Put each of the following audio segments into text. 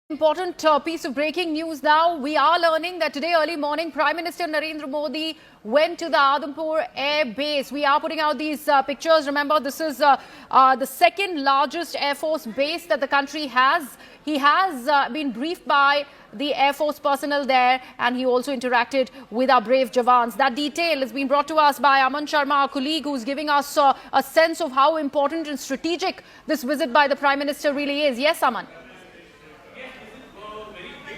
Important piece of breaking news now. We are learning that today early morning, Prime Minister Narendra Modi went to the Adampur Air Base. We are putting out these pictures. Remember, this is the second largest Air Force base that the country has. He has been briefed by the Air Force personnel there, and he also interacted with our brave Jawans. That detail has been brought to us by Aman Sharma, our colleague, who's giving us a sense of how important and strategic this visit by the Prime Minister really is. Yes, Aman.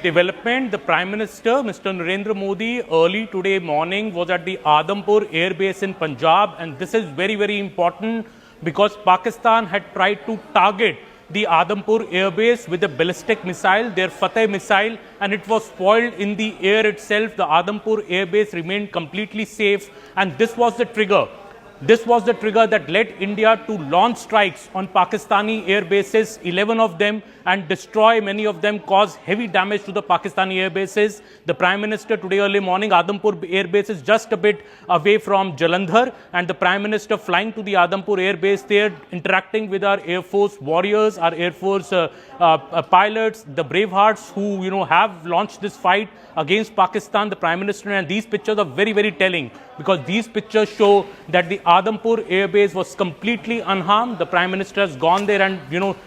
Development. The Prime Minister, Mr. Narendra Modi, early today morning was at the Adampur Air Base in Punjab, and this is very, very important because Pakistan had tried to target the Adampur Air Base with a ballistic missile, their Fateh missile, and it was spoiled in the air itself. The Adampur Air Base remained completely safe, and this was the trigger. This was the trigger that led India to launch strikes on Pakistani air bases, 11 of them, and destroy many of them, cause heavy damage to the Pakistani air bases. The Prime Minister today early morning, Adampur Air Base is just a bit away from Jalandhar, and the Prime Minister flying to the Adampur Air Base there, interacting with our Air Force warriors, our Air Force pilots, the bravehearts who have launched this fight against Pakistan, the Prime Minister. And these pictures are very, very telling because these pictures show that the Adampur Air Base was completely unharmed. The Prime Minister has gone there and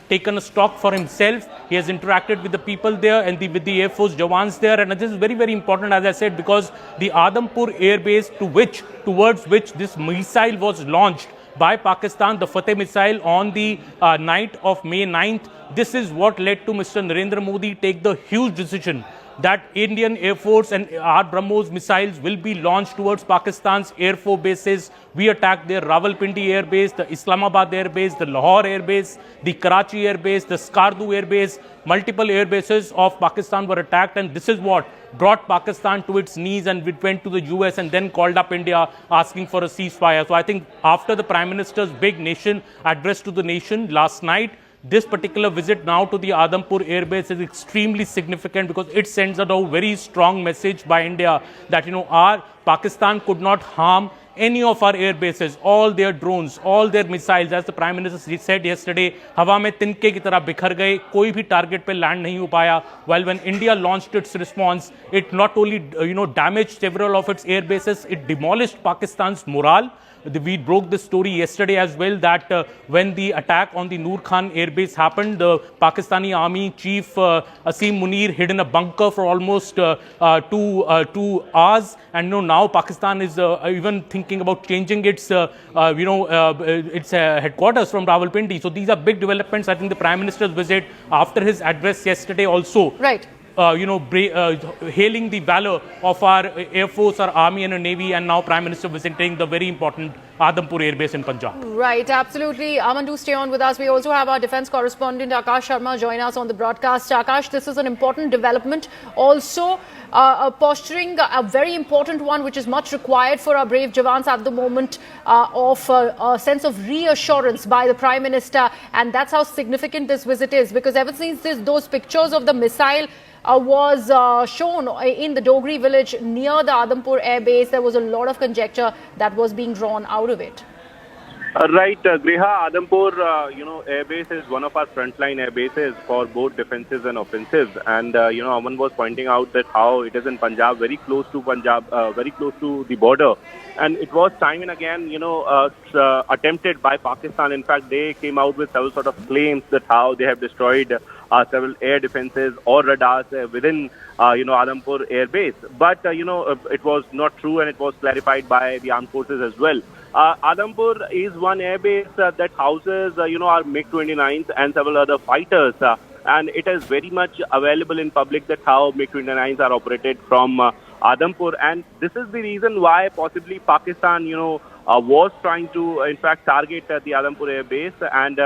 taken a stock for himself. He has interacted with the people there and with the Air Force Jawans there, and this is very, very important, as I said, because the Adampur Air Base towards which this missile was launched by Pakistan, the Fateh missile, on the night of May 9th. This is what led to Mr. Narendra Modi take the huge decision that Indian Air Force and our BrahMos missiles will be launched towards Pakistan's Air Force bases. We attacked their Rawalpindi Air Base, the Islamabad Air Base, the Lahore Air Base, the Karachi Air Base, the Skardu Air Base. Multiple air bases of Pakistan were attacked, and this is what brought Pakistan to its knees, and it went to the US and then called up India asking for a ceasefire. So I think after the Prime Minister's big nation address to the nation last night, this particular visit now to the Adampur Air Base is extremely significant because it sends out a very strong message by India that, our Pakistan could not harm any of our air bases, all their drones, all their missiles. As the Prime Minister said yesterday, हवा में तिनके की तरह बिखर गए, कोई भी target पे land नहीं हो पाया. While when India launched its response, it not only damaged several of its air bases, it demolished Pakistan's morale. We broke this story yesterday as well that when the attack on the Noor Khan Air Base happened, the Pakistani Army Chief Asim Munir hid in a bunker for almost 2 hours, and now Pakistan is even thinking about changing its headquarters from Rawalpindi. So these are big developments. I think the Prime Minister's visit after his address yesterday also. Right. Hailing the valor of our Air Force, our Army and our Navy, and now Prime Minister visiting the very important Adampur Air Base in Punjab. Right, absolutely. Aman, do stay on with us. We also have our defense correspondent Akash Sharma join us on the broadcast. Akash, this is an important development. Also, posturing a very important one, which is much required for our brave Jawans at the moment, of a sense of reassurance by the Prime Minister. And that's how significant this visit is, because ever since those pictures of the missile was shown in the Dogri village near the Adampur Air Base, there was a lot of conjecture that was being drawn out of it. Right, Griha, Adampur, Air Base is one of our frontline air bases for both defensives and offensives. And, Aman was pointing out that how it is in Punjab, very close to the border. And it was time and again, attempted by Pakistan. In fact, they came out with several sort of claims that how they have destroyed several air defenses or radars within, Adampur Air Base. But, it was not true, and it was clarified by the armed forces as well. Adampur is one air base that houses, our MiG-29s and several other fighters. And it is very much available in public that how MiG-29s are operated from Adampur. And this is the reason why possibly Pakistan, was trying to, in fact, target the Adampur Air Base. And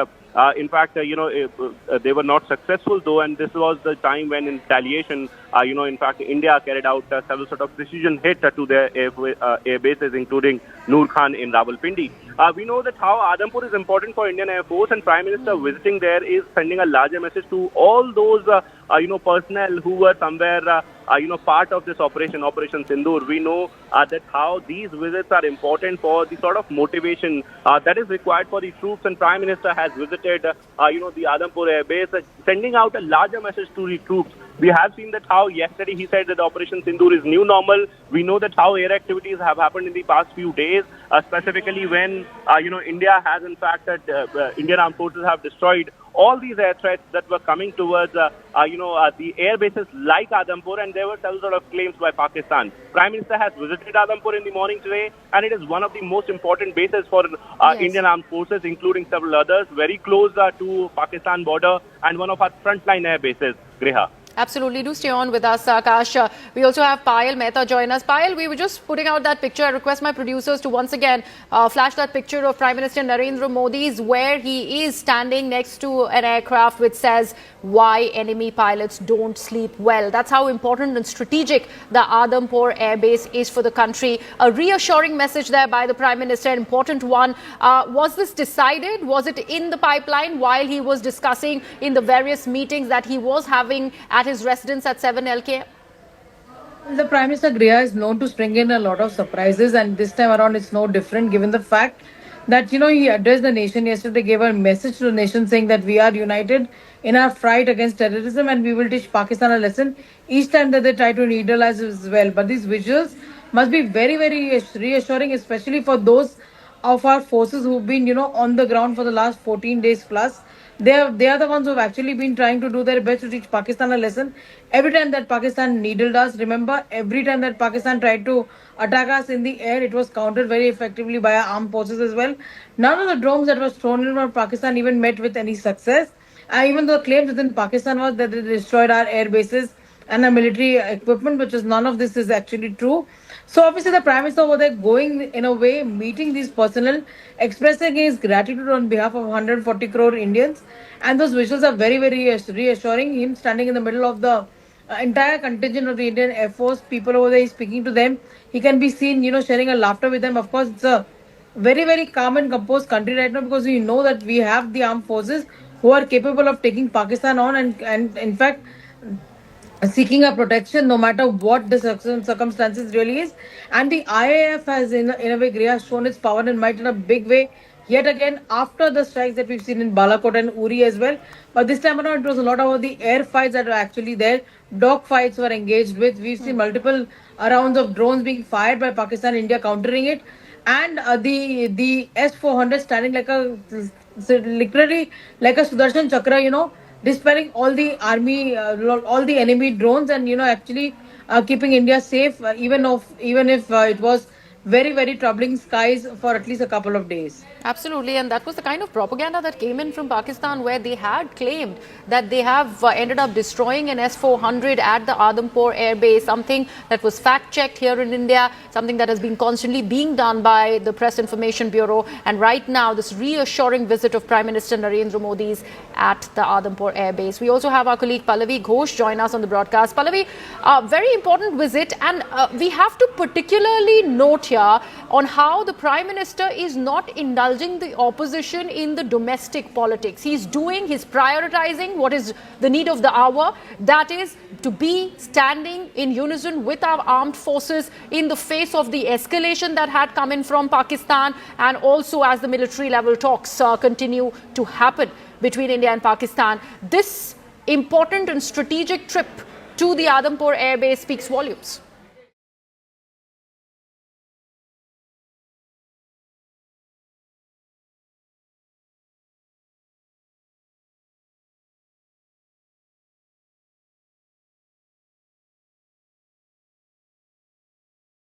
in fact, they were not successful though, and this was the time when in retaliation, in fact, India carried out several sort of precision hit to their air bases, including Noor Khan in Rawalpindi. We know that how Adampur is important for Indian Air Force, and Prime Minister visiting there is sending a larger message to all those, personnel who were somewhere part of this Operation Sindoor. We know that how these visits are important for the sort of motivation that is required for the troops. And Prime Minister has visited, the Adampur Air Base, sending out a larger message to the troops. We have seen that how yesterday he said that Operation Sindoor is new normal. We know that how air activities have happened in the past few days, specifically when, India has in fact that Indian armed forces have destroyed all these air threats that were coming towards, the air bases like Adampur, and there were several sort of claims by Pakistan. Prime Minister has visited Adampur in the morning today, and it is one of the most important bases for Indian armed forces, including several others, very close to Pakistan border and one of our frontline air bases, Griha. Absolutely. Do stay on with us, Akash. We also have Payal Mehta join us. Payal, we were just putting out that picture. I request my producers to once again flash that picture of Prime Minister Narendra Modi's, where he is standing next to an aircraft which says, "Why enemy pilots don't sleep well." That's how important and strategic the Adampur Air Base is for the country. A reassuring message there by the Prime Minister, an important one. Was this decided? Was it in the pipeline while he was discussing in the various meetings that he was having at his residence at 7LK? The Prime Minister Griha is known to spring in a lot of surprises, and this time around it's no different, given the fact that, he addressed the nation yesterday, gave a message to the nation saying that we are united in our fight against terrorism and we will teach Pakistan a lesson each time that they try to neutralize as well. But these visuals must be very, very reassuring, especially for those of our forces who've been, on the ground for the last 14 days plus. They are the ones who have actually been trying to do their best to teach Pakistan a lesson. Every time that Pakistan needled us, remember, every time that Pakistan tried to attack us in the air, it was countered very effectively by our armed forces as well. None of the drones that was thrown in from Pakistan even met with any success. Even though the claims within Pakistan was that they destroyed our air bases and our military equipment, which is none of this is actually true. So obviously the Prime Minister over there going in a way, meeting these personnel, expressing his gratitude on behalf of 140 crore Indians. And those visuals are very, very reassuring. Him standing in the middle of the entire contingent of the Indian Air Force, people over there, he's speaking to them. He can be seen, sharing a laughter with them. Of course, it's a very, very calm and composed country right now, because we know that we have the armed forces who are capable of taking Pakistan on and in fact, seeking a protection no matter what the circumstances really is. And the IAF has in a way, Griha, shown its power and might in a big way yet again after the strikes that we've seen in Balakot and Uri as well. But this time around, it was a lot about the air fights that were actually there. Dog fights were engaged with. We've seen multiple rounds of drones being fired by Pakistan, India countering it. And the S-400 standing like literally like a Sudarshan Chakra, dispelling all the army, all the enemy drones, and actually keeping India safe, even if it was very, very troubling skies for at least a couple of days. Absolutely, and that was the kind of propaganda that came in from Pakistan, where they had claimed that they have ended up destroying an S-400 at the Adampur Air Base, something that was fact-checked here in India, something that has been constantly being done by the Press Information Bureau. And right now, this reassuring visit of Prime Minister Narendra Modi's at the Adampur Air Base. We also have our colleague Pallavi Ghosh join us on the broadcast. Pallavi, very important visit, and we have to particularly note here on how the Prime Minister is not indulging the opposition in the domestic politics. He's prioritizing what is the need of the hour, that is to be standing in unison with our armed forces in the face of the escalation that had come in from Pakistan, and also as the military level talks continue to happen between India and Pakistan. This important and strategic trip to the Adampur Air Base speaks volumes.